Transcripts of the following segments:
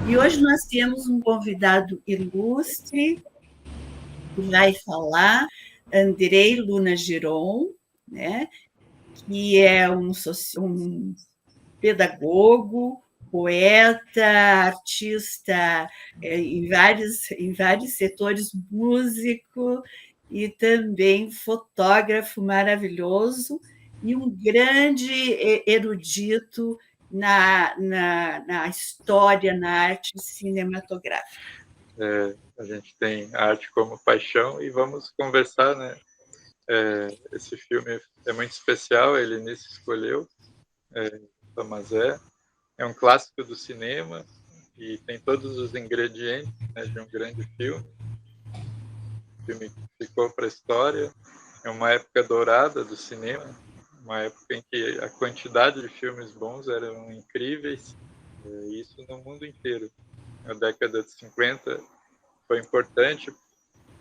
E hoje nós temos um convidado ilustre que vai falar, Andrei Luna Giron, né? Que é um pedagogo, poeta, artista em vários setores, músico e também fotógrafo maravilhoso e um grande erudito na história, na arte cinematográfica. A gente tem a arte como paixão e vamos conversar, né? Esse filme é muito especial, ele nisso escolheu, Tomazé. É um clássico do cinema e tem todos os ingredientes, né, de um grande filme. O filme ficou para a história. É uma época dourada do cinema, uma época em que a quantidade de filmes bons eram incríveis, isso no mundo inteiro. A década de 50 foi importante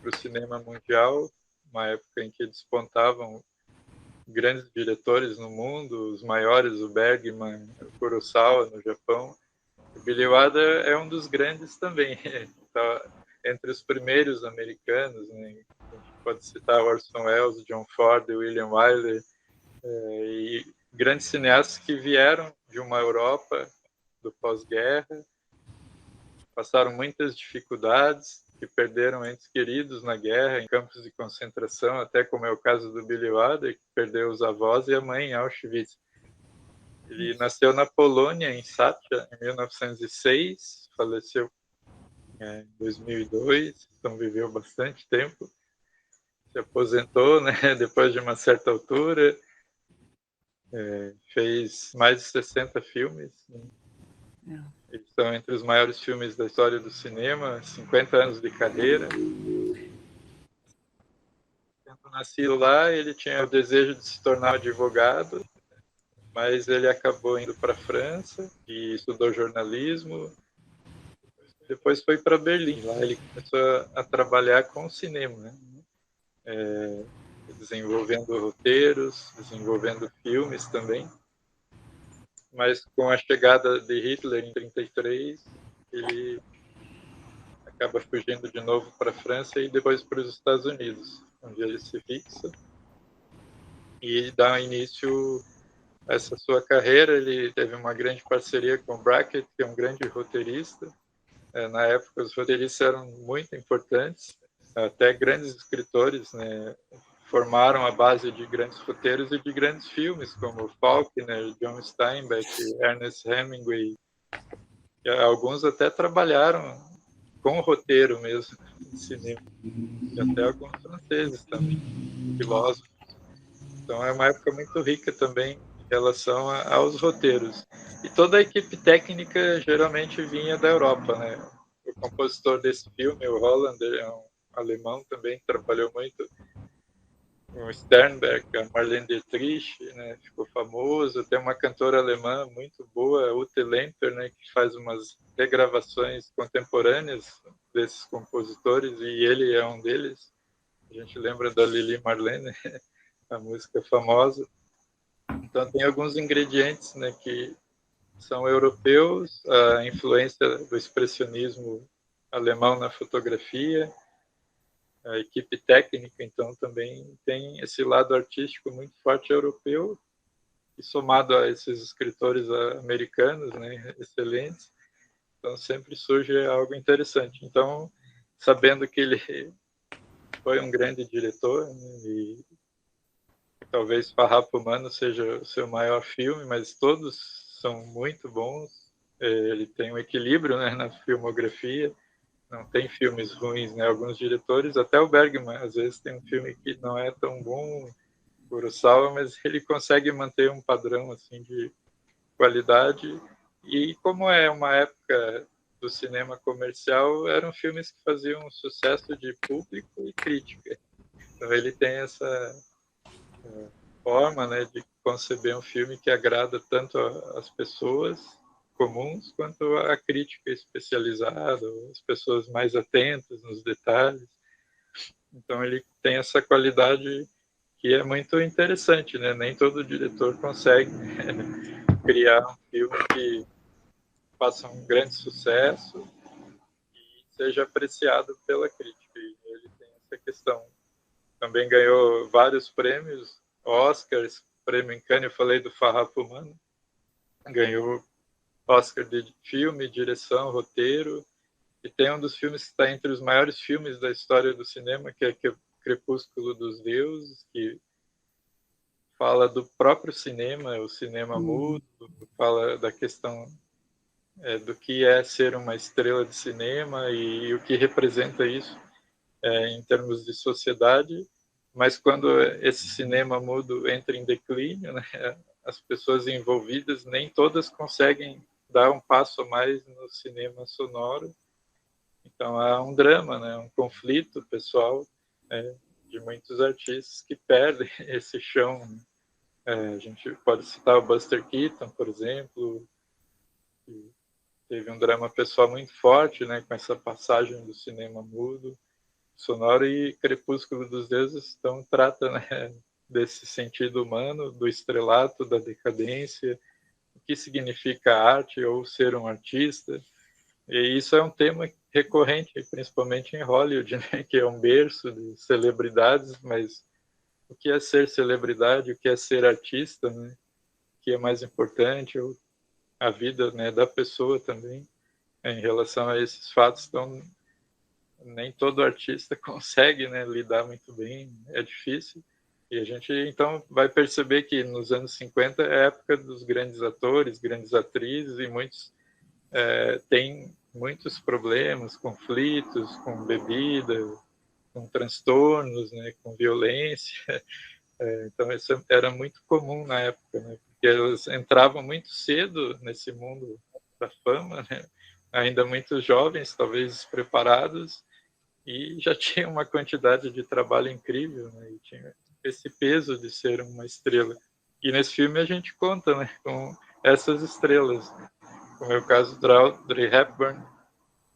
para o cinema mundial, uma época em que despontavam grandes diretores no mundo, os maiores, o Bergman, o Kurosawa no Japão. O Billy Wilder é um dos grandes também, está entre os primeiros americanos, né? A gente pode citar Orson Welles, John Ford, William Wyler, e grandes cineastas que vieram de uma Europa do pós-guerra, passaram muitas dificuldades, que perderam entes queridos na guerra, em campos de concentração, até como é o caso do Billy Wilder, que perdeu os avós e a mãe em Auschwitz. Ele nasceu na Polônia, em Sátia, em 1906, faleceu em 2002, então viveu bastante tempo. Se aposentou, né, depois de uma certa altura, fez mais de 60 filmes, né? Eles estão entre os maiores filmes da história do cinema, 50 anos de carreira. Quando nascido lá, ele tinha o desejo de se tornar advogado, mas ele acabou indo para a França e estudou jornalismo. Depois foi para Berlim. Lá ele começou a trabalhar com cinema, né? Desenvolvendo roteiros, desenvolvendo filmes também. Mas com a chegada de Hitler em 1933, ele acaba fugindo de novo para a França e depois para os Estados Unidos, onde ele se fixa e dá início a essa sua carreira. Ele teve uma grande parceria com o Brackett, que é um grande roteirista. Na época, os roteiristas eram muito importantes, até grandes escritores, né, formaram a base de grandes roteiros e de grandes filmes, como Faulkner, John Steinbeck, Ernest Hemingway. E alguns até trabalharam com o roteiro mesmo, em cinema. E até alguns franceses também, filósofos. Então é uma época muito rica também em relação aos roteiros. E toda a equipe técnica geralmente vinha da Europa, né? O compositor desse filme, o Hollander, é um alemão também, que trabalhou muito com Sternberg, a Marlene Dietrich, né? Ficou famoso. Tem uma cantora alemã muito boa, Ute Lemper, né? Que faz umas regravações contemporâneas desses compositores, e ele é um deles. A gente lembra da Lili Marlene, a música famosa. Então tem alguns ingredientes, né, que são europeus, a influência do expressionismo alemão na fotografia, a equipe técnica, então, também tem esse lado artístico muito forte europeu, e somado a esses escritores americanos, né, excelentes, então sempre surge algo interessante. Então, sabendo que ele foi um grande diretor, né, e talvez Farrapo Humano seja o seu maior filme, mas todos são muito bons. Ele tem um equilíbrio, né, na filmografia, não tem filmes ruins, né? Alguns diretores, até o Bergman, às vezes tem um filme que não é tão bom, Kurosawa, mas ele consegue manter um padrão assim de qualidade. E como é uma época do cinema comercial, eram filmes que faziam um sucesso de público e crítica. Então ele tem essa forma, né, de conceber um filme que agrada tanto as pessoas comuns quanto a crítica especializada, as pessoas mais atentas nos detalhes. Então ele tem essa qualidade que é muito interessante, né? Nem todo diretor consegue criar um filme que faça um grande sucesso e seja apreciado pela crítica. E ele tem essa questão. Também ganhou vários prêmios, Oscars, prêmio em Cannes, eu falei do Farrapo Humano, ganhou Oscar de filme, direção, roteiro, e tem um dos filmes que está entre os maiores filmes da história do cinema, que é Crepúsculo dos Deuses, que fala do próprio cinema, o cinema mudo, fala da questão do que é ser uma estrela de cinema e o que representa isso em termos de sociedade. Mas quando esse cinema mudo entra em declínio, né, as pessoas envolvidas nem todas conseguem dar um passo a mais no cinema sonoro. Então há um drama, né, um conflito pessoal de muitos artistas que perdem esse chão. A gente pode citar o Buster Keaton, por exemplo, que teve um drama pessoal muito forte, né, com essa passagem do cinema mudo, sonoro, e Crepúsculo dos Deuses então trata, né, desse sentido humano, do estrelato, da decadência, o que significa arte ou ser um artista. E isso é um tema recorrente, principalmente em Hollywood, né, que é um berço de celebridades, mas o que é ser celebridade, o que é ser artista, né, o que é mais importante, a vida, né, da pessoa também, em relação a esses fatos. Então, nem todo artista consegue, né, lidar muito bem, é difícil. E a gente, então, vai perceber que nos anos 50 é a época dos grandes atores, grandes atrizes, e muitos têm muitos problemas, conflitos com bebida, com transtornos, né, com violência. Então, isso era muito comum na época, né, porque eles entravam muito cedo nesse mundo da fama, né, ainda muito jovens, talvez despreparados, e já tinha uma quantidade de trabalho incrível, né, e tinha esse peso de ser uma estrela. E nesse filme a gente conta, né, com essas estrelas. Como é o caso de Audrey Hepburn.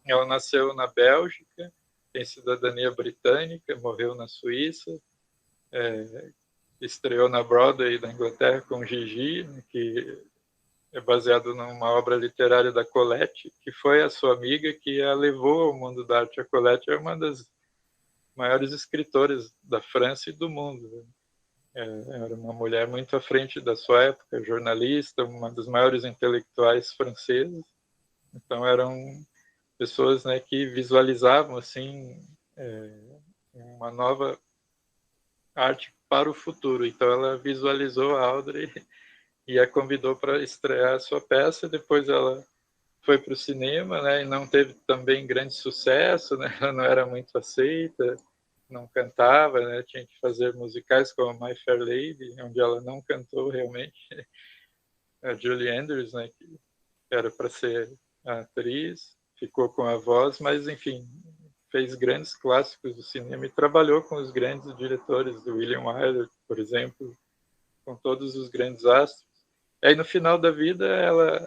Ela nasceu na Bélgica, tem cidadania britânica, morreu na Suíça, estreou na Broadway da Inglaterra com Gigi, que é baseado numa obra literária da Colette, que foi a sua amiga que a levou ao mundo da arte. A Colette é uma das maiores escritoras da França e do mundo. Era uma mulher muito à frente da sua época, jornalista, uma das maiores intelectuais francesas. Então eram pessoas, né, que visualizavam assim uma nova arte para o futuro. Então ela visualizou a Audrey e a convidou para estrear a sua peça. Depois ela foi para o cinema, né, e não teve também grande sucesso, né, ela não era muito aceita, não cantava, né, tinha que fazer musicais como My Fair Lady, onde ela não cantou realmente. A Julie Andrews, né, que era para ser a atriz, ficou com a voz, mas enfim, fez grandes clássicos do cinema e trabalhou com os grandes diretores, do William Wyler, por exemplo, com todos os grandes astros. E aí no final da vida ela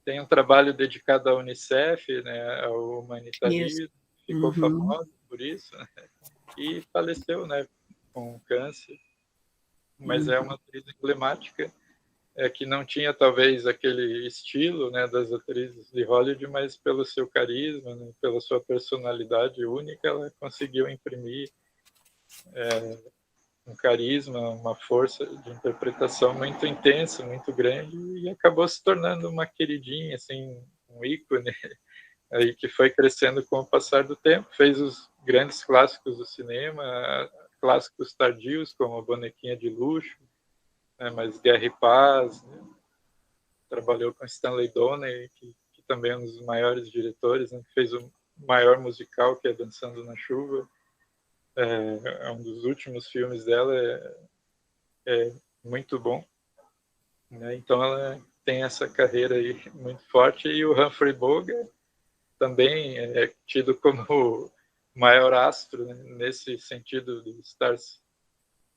tem um trabalho dedicado à Unicef, né, ao humanitarismo, ficou famosa por isso, né, e faleceu, né, com câncer. Mas é uma atriz emblemática, que não tinha talvez aquele estilo, né, das atrizes de Hollywood, mas pelo seu carisma, né, pela sua personalidade única, ela conseguiu imprimir um carisma, uma força de interpretação muito intensa, muito grande, e acabou se tornando uma queridinha, assim, um ícone aí que foi crescendo com o passar do tempo. Fez os grandes clássicos do cinema, clássicos tardios como Bonequinha de Luxo, né, mas Guerra e Paz, né? Trabalhou com Stanley Donen, que também é um dos maiores diretores, né, que fez o maior musical, que é Dançando na Chuva. É um dos últimos filmes dela, é muito bom, né? Então ela tem essa carreira aí muito forte. E o Humphrey Bogart também é tido como o maior astro, né, nesse sentido de stars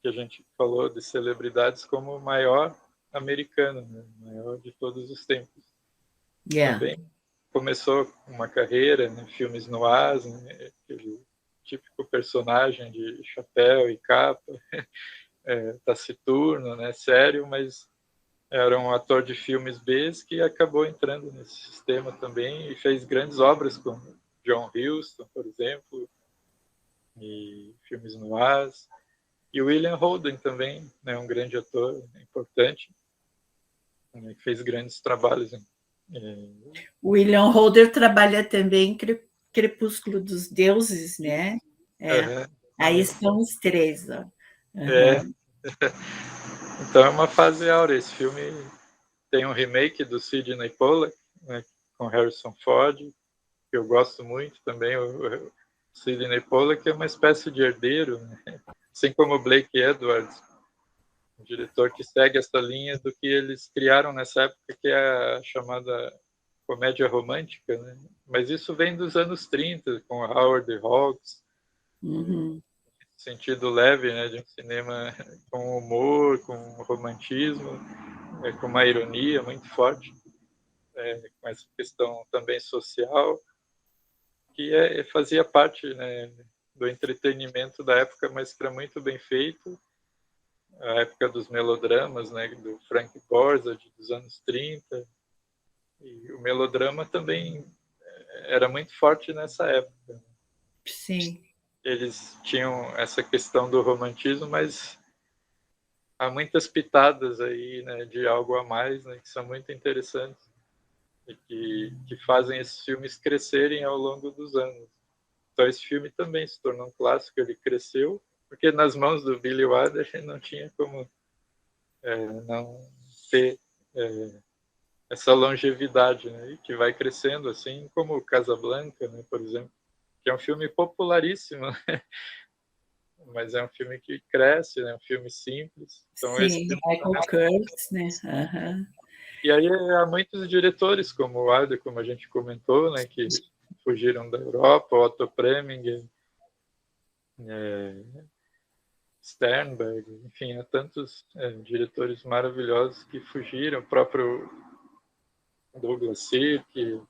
que a gente falou, de celebridades, como o maior americano, né, o maior de todos os tempos. Também começou uma carreira, né, filmes noirs, né, ele típico personagem de chapéu e capa, taciturno, né, sério, mas era um ator de filmes B que acabou entrando nesse sistema também e fez grandes obras como John Huston, por exemplo, e filmes noirs. E o William Holden também, né, um grande ator importante, né, que fez grandes trabalhos. O William Holden trabalha também em Crepúsculo dos Deuses, né? Aí estão os três. Ó. Então é uma fase áurea. Esse filme tem um remake do Sidney Pollack, né, com Harrison Ford, que eu gosto muito também. O Sidney Pollack é uma espécie de herdeiro, né? Assim como o Blake Edwards, um diretor que segue essa linha do que eles criaram nessa época, que é a chamada comédia romântica, né? Mas isso vem dos anos 30, com Howard Hawks, sentido leve, né, de um cinema com humor, com romantismo, com uma ironia muito forte, com essa questão também social, que fazia parte, né, do entretenimento da época, mas que era muito bem feito. A época dos melodramas, né, do Frank Borzage, dos anos 30. E o melodrama também era muito forte nessa época. Sim. Eles tinham essa questão do romantismo, mas há muitas pitadas aí, né, de algo a mais, né, que são muito interessantes e que fazem esses filmes crescerem ao longo dos anos. Então esse filme também se tornou um clássico, ele cresceu, porque nas mãos do Billy Wilder não tinha como não ter essa longevidade, né, que vai crescendo, assim como o Casablanca, né, por exemplo, que é um filme popularíssimo, né? Mas é um filme que cresce, é um filme simples. Então, sim, Michael Kurtz, né? E aí há muitos diretores, como o Wilder, como a gente comentou, né, que fugiram da Europa, Otto Preminger, Sternberg, enfim, há tantos diretores maravilhosos que fugiram, o próprio Douglas Sirk,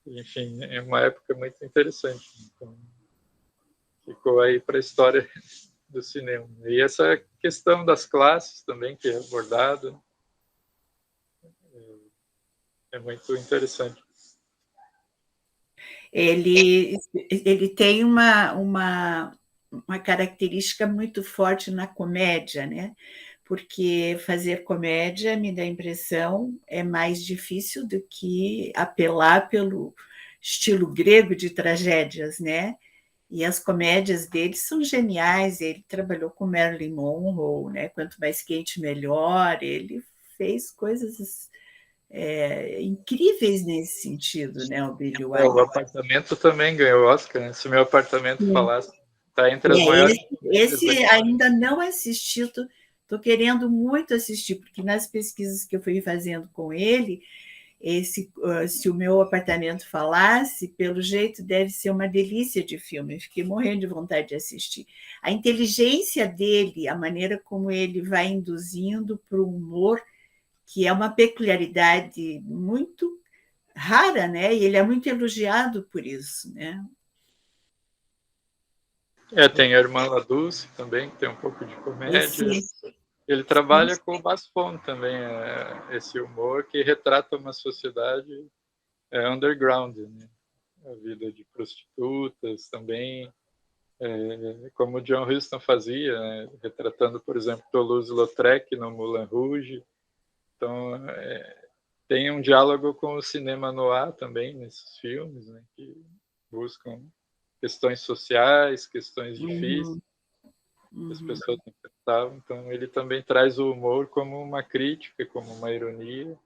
enfim, é uma época muito interessante. Então, ficou aí para a história do cinema. E essa questão das classes também, que é abordada, é muito interessante. Ele tem uma característica muito forte na comédia, né? Porque fazer comédia, me dá a impressão, é mais difícil do que apelar pelo estilo grego de tragédias, né? E as comédias dele são geniais. Ele trabalhou com Marilyn Monroe, né? Quanto mais quente, melhor. Ele fez coisas incríveis nesse sentido, né? O Billy Wilder. O Apartamento também ganhou Oscar, né? Se o Meu Apartamento falasse, está entre as maiores. Esse ainda não assisti, estou querendo muito assistir, porque nas pesquisas que eu fui fazendo com ele, se o Meu Apartamento falasse, pelo jeito deve ser uma delícia de filme. Fiquei morrendo de vontade de assistir. A inteligência dele, a maneira como ele vai induzindo para o humor, que é uma peculiaridade muito rara, né? E ele é muito elogiado por isso, né? Tem a Irmã Dulce também, que tem um pouco de comédia. Ele trabalha com o Bas Font também, esse humor que retrata uma sociedade underground, né? A vida de prostitutas também, como o John Huston fazia, né? Retratando, por exemplo, Toulouse-Lautrec no Moulin Rouge. Então, tem um diálogo com o cinema noir também nesses filmes, né? Que buscam questões sociais, questões difíceis que as pessoas enfrentavam. Então, ele também traz o humor como uma crítica, como uma ironia.